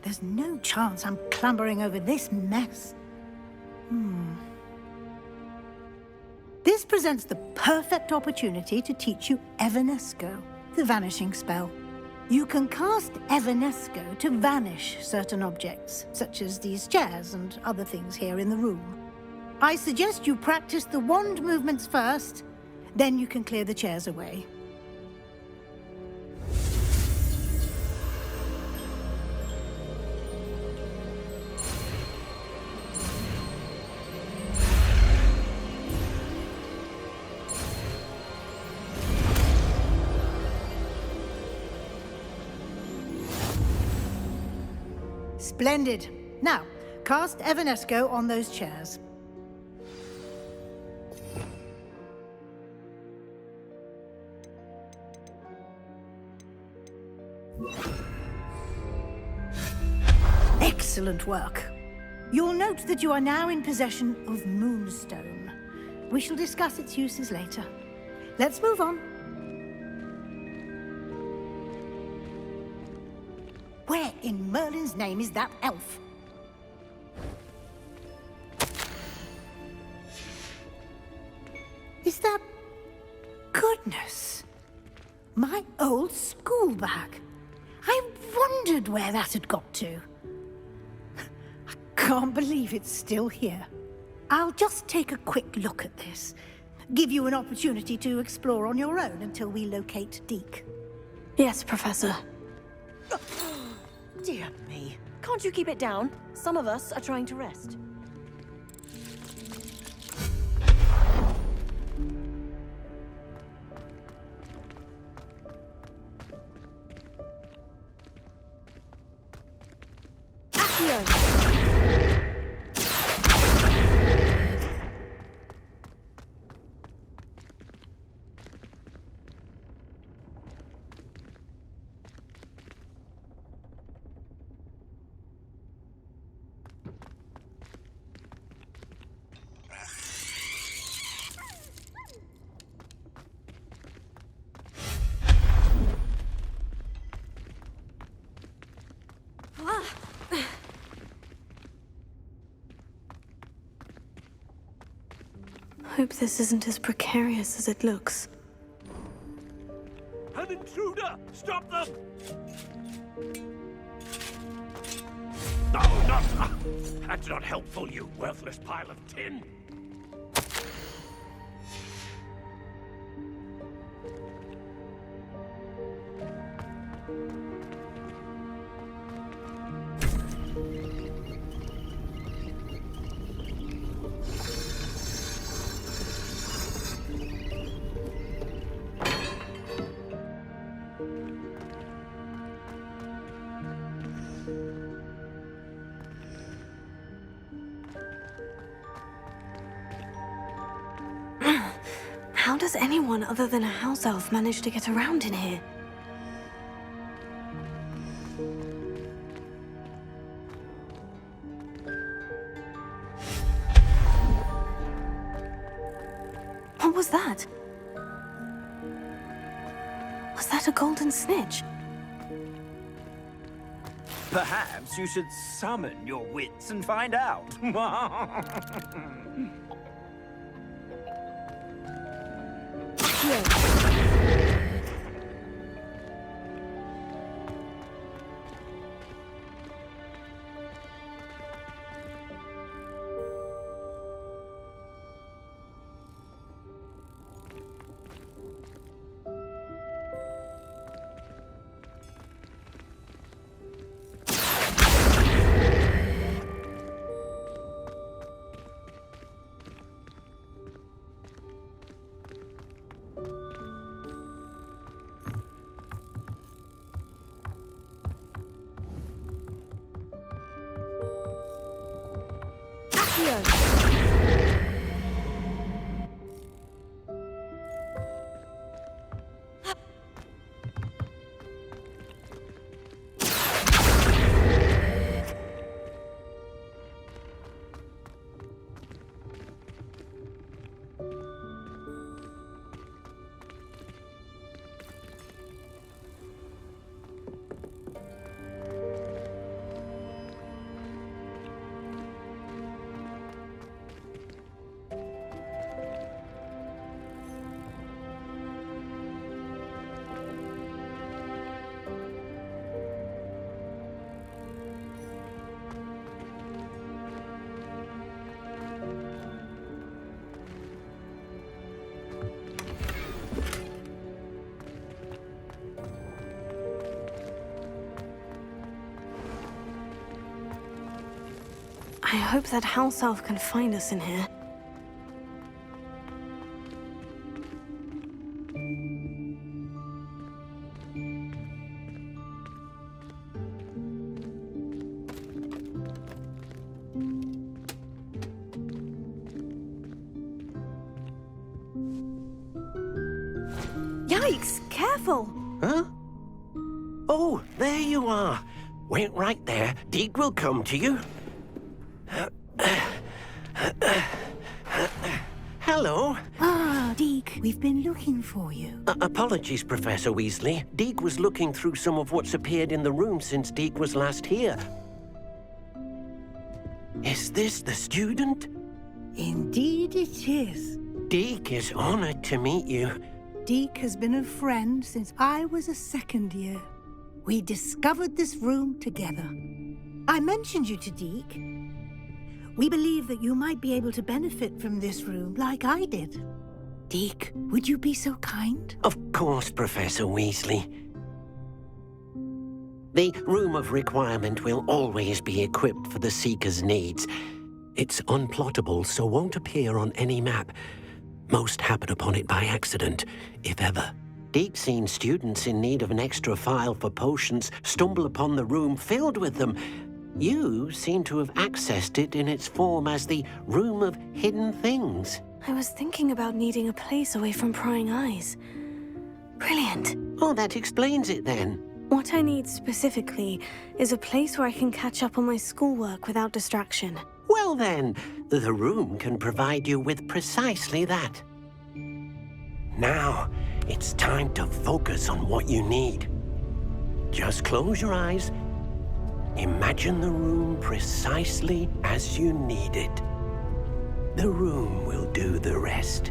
There's no chance I'm clambering over this mess. This presents the perfect opportunity to teach you Evanesco, the vanishing spell. You can cast Evanesco to vanish certain objects, such as these chairs and other things here in the room. I suggest you practice the wand movements first, then you can clear the chairs away. Splendid. Now, cast Evanesco on those chairs. Excellent work. You'll note that you are now in possession of Moonstone. We shall discuss its uses later. Let's move on. Where in Merlin's name is that elf? Is that... Goodness! My old school bag. I wondered where that had got to. I can't believe it's still here. I'll just take a quick look at this. Give you an opportunity to explore on your own until we locate Deke. Yes, Professor. Dear me. Can't you keep it down? Some of us are trying to rest. Hope this isn't as precarious as it looks. An intruder! Stop them! No, not... That's not helpful, you worthless pile of tin! How does anyone other than a house elf manage to get around in here? What was that? Was that a golden snitch? Perhaps you should summon your wits and find out. I hope that house elf can find us in here. Yikes! Careful! Huh? Oh, there you are. Wait right there. Deek will come to you. Hello. Ah, Deke, we've been looking for you. Apologies, Professor Weasley. Deek was looking through some of what's appeared in the room since Deek was last here. Is this the student? Indeed it is. Deek is honored to meet you. Deke has been a friend since I was a second year. We discovered this room together. I mentioned you to Deke. We believe that you might be able to benefit from this room like I did. Deke, would you be so kind? Of course, Professor Weasley. The Room of Requirement will always be equipped for the Seeker's needs. It's unplottable, so won't appear on any map. Most happen upon it by accident, if ever. Deke's seen students in need of an extra file for potions stumble upon the room filled with them. You seem to have accessed it in its form as the Room of Hidden Things. I was thinking about needing a place away from prying eyes. Brilliant. Oh, that explains it then. What I need specifically is a place where I can catch up on my schoolwork without distraction. Well then, the room can provide you with precisely that. Now, it's time to focus on what you need. Just close your eyes. Imagine the room precisely as you need it. The room will do the rest.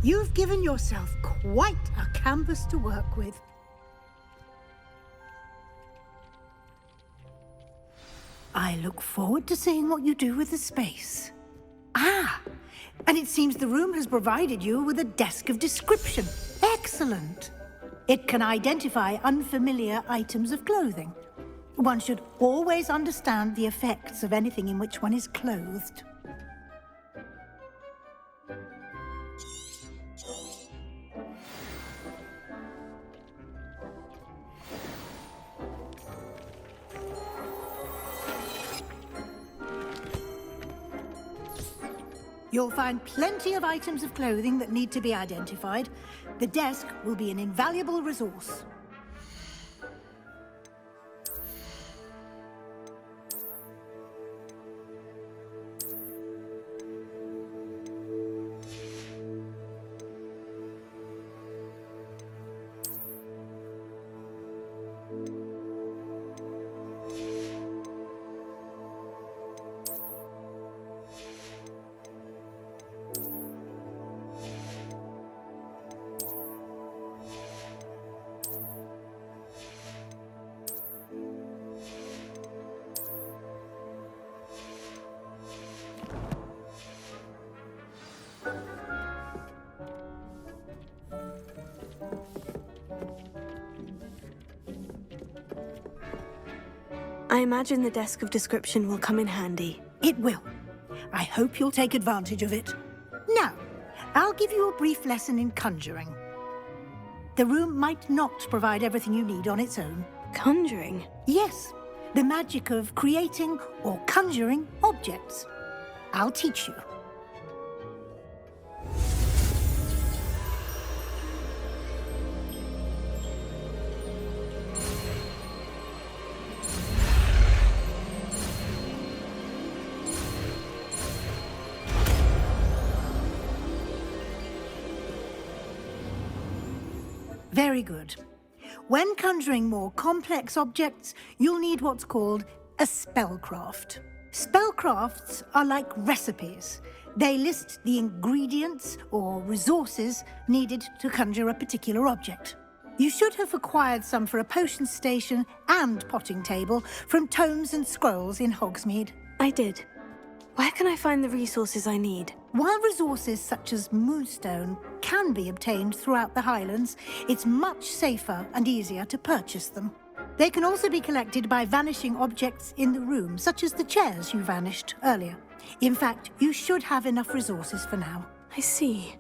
You've given yourself quite a canvas to work with. I look forward to seeing what you do with the space. Ah, and it seems the room has provided you with a desk of description. Excellent. It can identify unfamiliar items of clothing. One should always understand the effects of anything in which one is clothed. You'll find plenty of items of clothing that need to be identified. The desk will be an invaluable resource. I imagine the desk of description will come in handy. It will. I hope you'll take advantage of it. Now, I'll give you a brief lesson in conjuring. The room might not provide everything you need on its own. Conjuring? Yes, the magic of creating or conjuring objects. I'll teach you. Very good. When conjuring more complex objects, you'll need what's called a spellcraft. Spellcrafts are like recipes. They list the ingredients or resources needed to conjure a particular object. You should have acquired some for a potion station and potting table from tomes and scrolls in Hogsmeade. I did. Where can I find the resources I need? While resources such as moonstone can be obtained throughout the Highlands, it's much safer and easier to purchase them. They can also be collected by vanishing objects in the room, such as the chairs you vanished earlier. In fact, you should have enough resources for now. I see.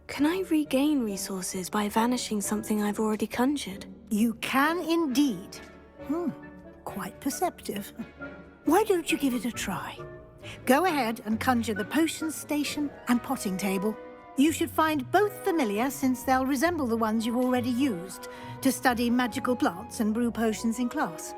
Can I regain resources by vanishing something I've already conjured? You can indeed. Quite perceptive. Why don't you give it a try? Go ahead and conjure the potion station and potting table. You should find both familiar, since they'll resemble the ones you've already used to study magical plants and brew potions in class.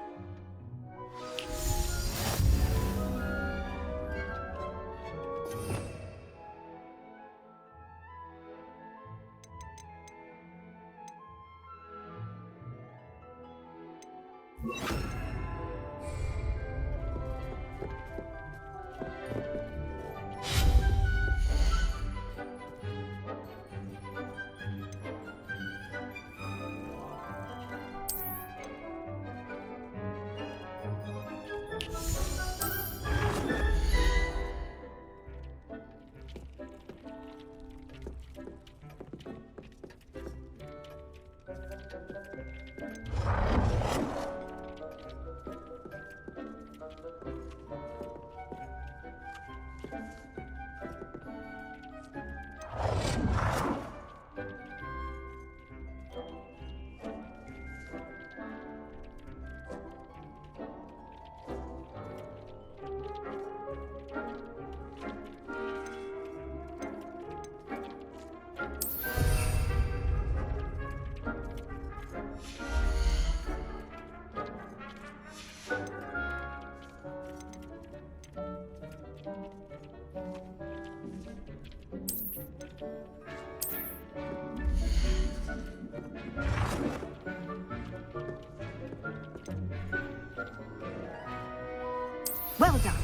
Well done.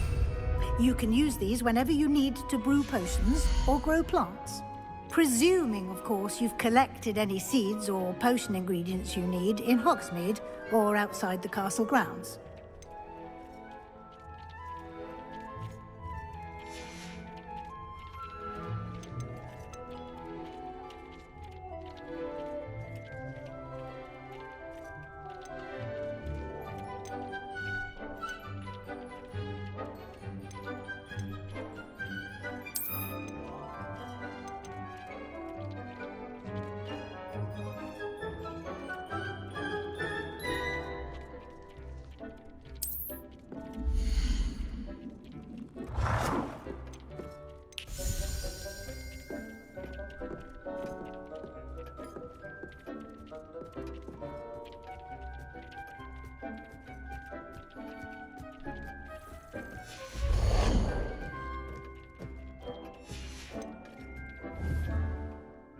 You can use these whenever you need to brew potions or grow plants. Presuming, of course, you've collected any seeds or potion ingredients you need in Hogsmeade or outside the castle grounds.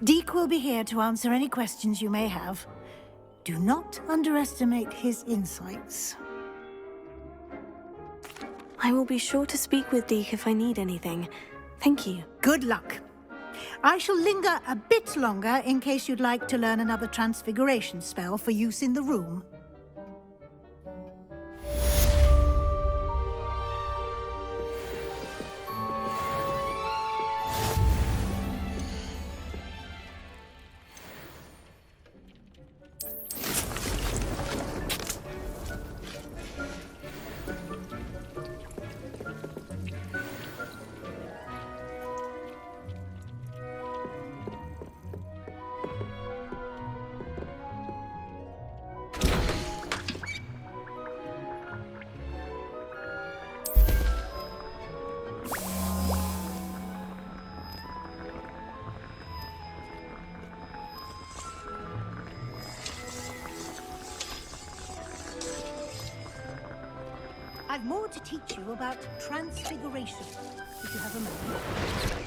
Deke will be here to answer any questions you may have. Do not underestimate his insights. I will be sure to speak with Deke if I need anything. Thank you. Good luck. I shall linger a bit longer in case you'd like to learn another transfiguration spell for use in the room. I've more to teach you about transfiguration, if you have a moment.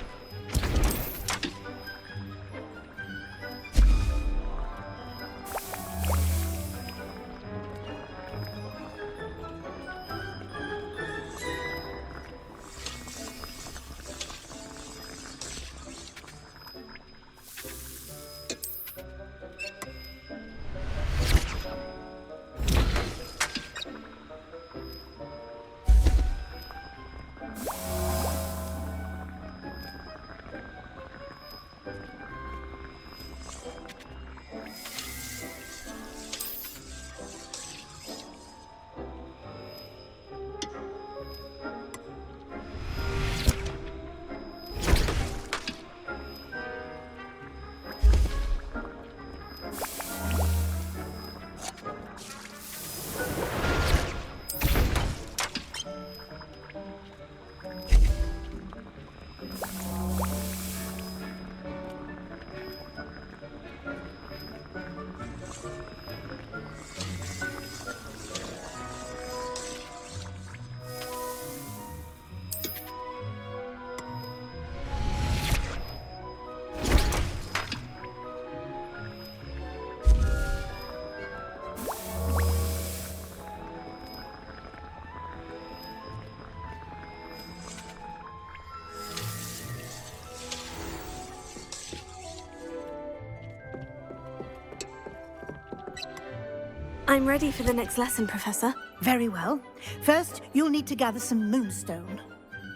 I'm ready for the next lesson, Professor. Very well. First, you'll need to gather some moonstone.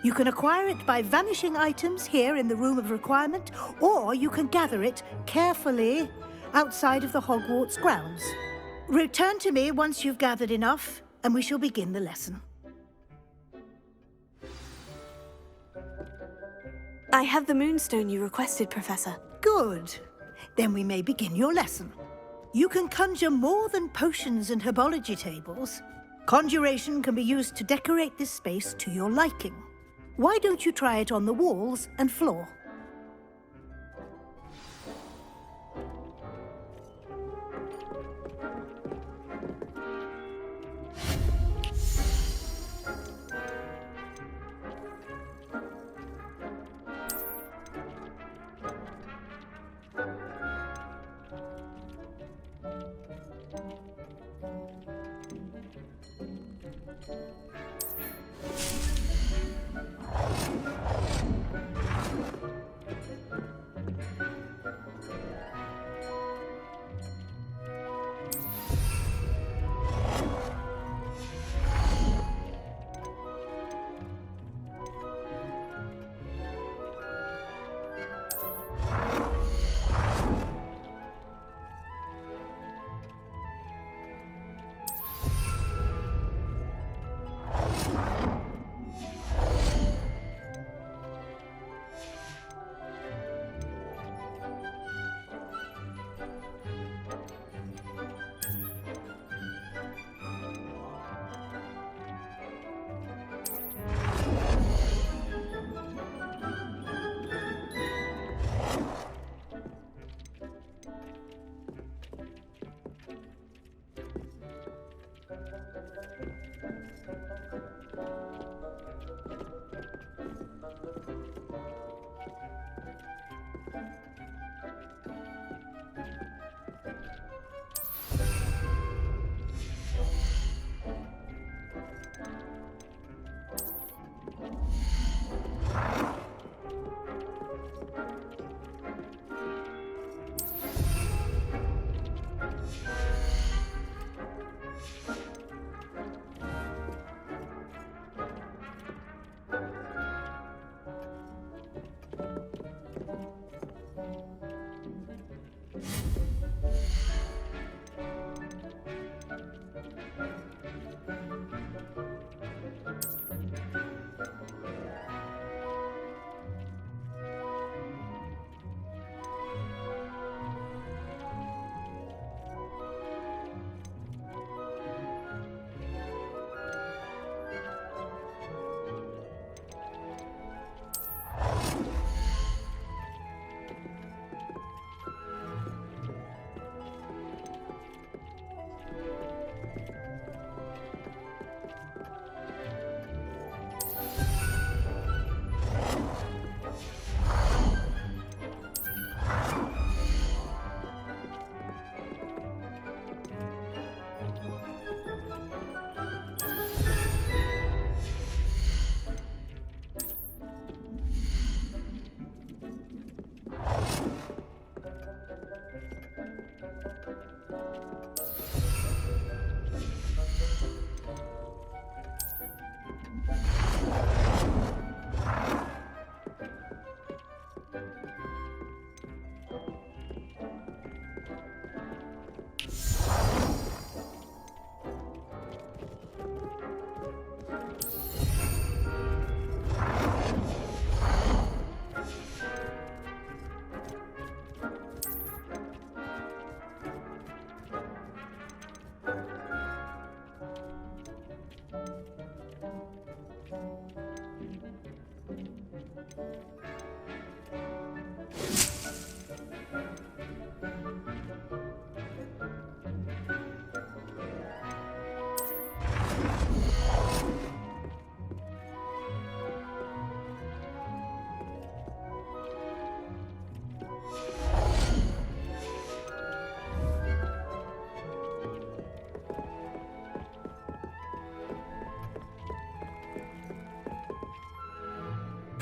You can acquire it by vanishing items here in the Room of Requirement, or you can gather it carefully outside of the Hogwarts grounds. Return to me once you've gathered enough, and we shall begin the lesson. I have the moonstone you requested, Professor. Good. Then we may begin your lesson. You can conjure more than potions and herbology tables. Conjuration can be used to decorate this space to your liking. Why don't you try it on the walls and floor?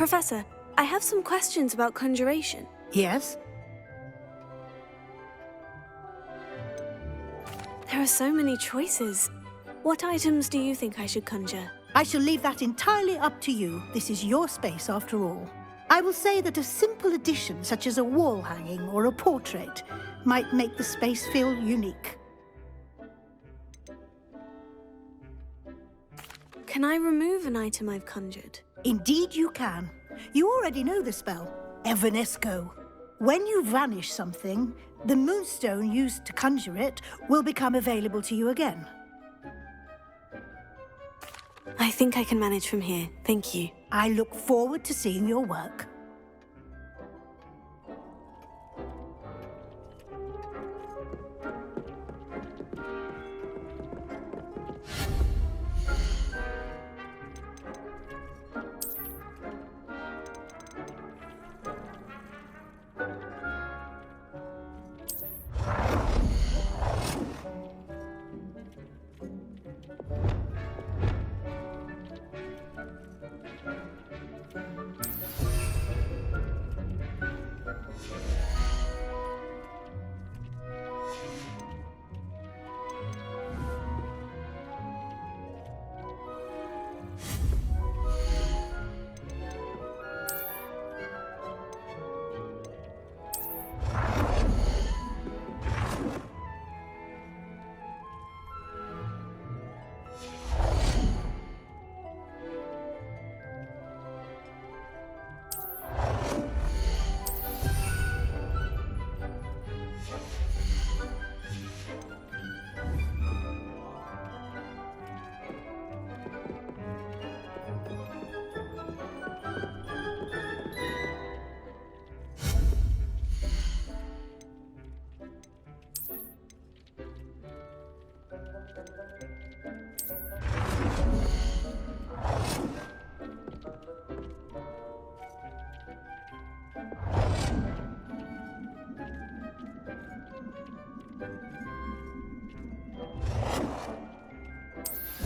Professor, I have some questions about conjuration. Yes? There are so many choices. What items do you think I should conjure? I shall leave that entirely up to you. This is your space after all. I will say that a simple addition, such as a wall hanging or a portrait, might make the space feel unique. Can I remove an item I've conjured? Indeed you can. You already know the spell, Evanesco. When you vanish something, the moonstone used to conjure it will become available to you again. I think I can manage from here, thank you. I look forward to seeing your work.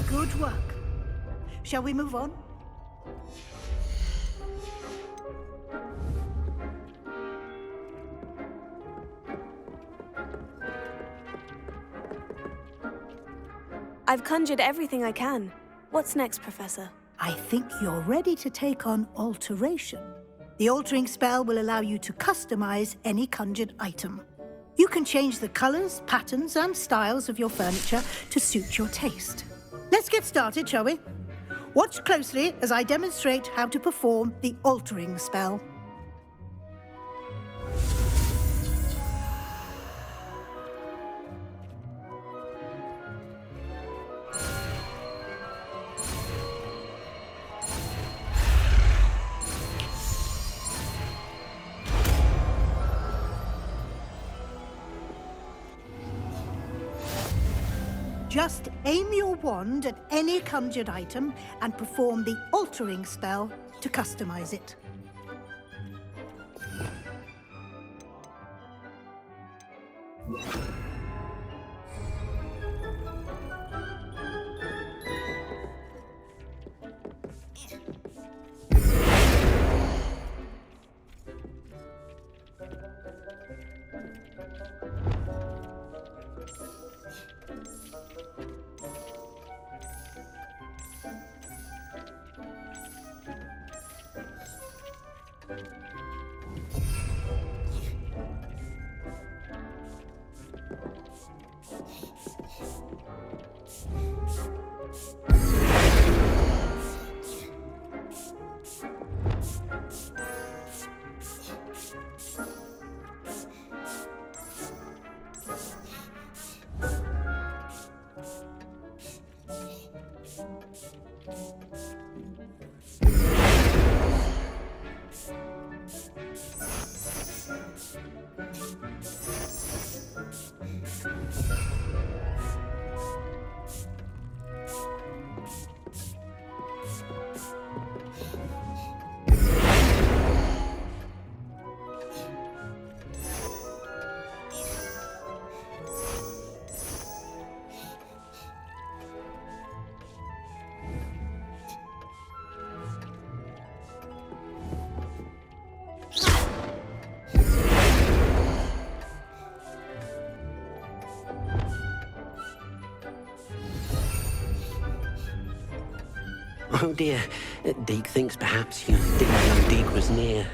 Good work. Shall we move on? I've conjured everything I can. What's next, Professor? I think you're ready to take on alteration. The altering spell will allow you to customize any conjured item. You can change the colors, patterns, and styles of your furniture to suit your taste. Let's get started, shall we? Watch closely as I demonstrate how to perform the altering spell. Just aim your wand at any conjured item and perform the altering spell to customize it. Oh dear. Deke thinks perhaps you didn't know Deke was near.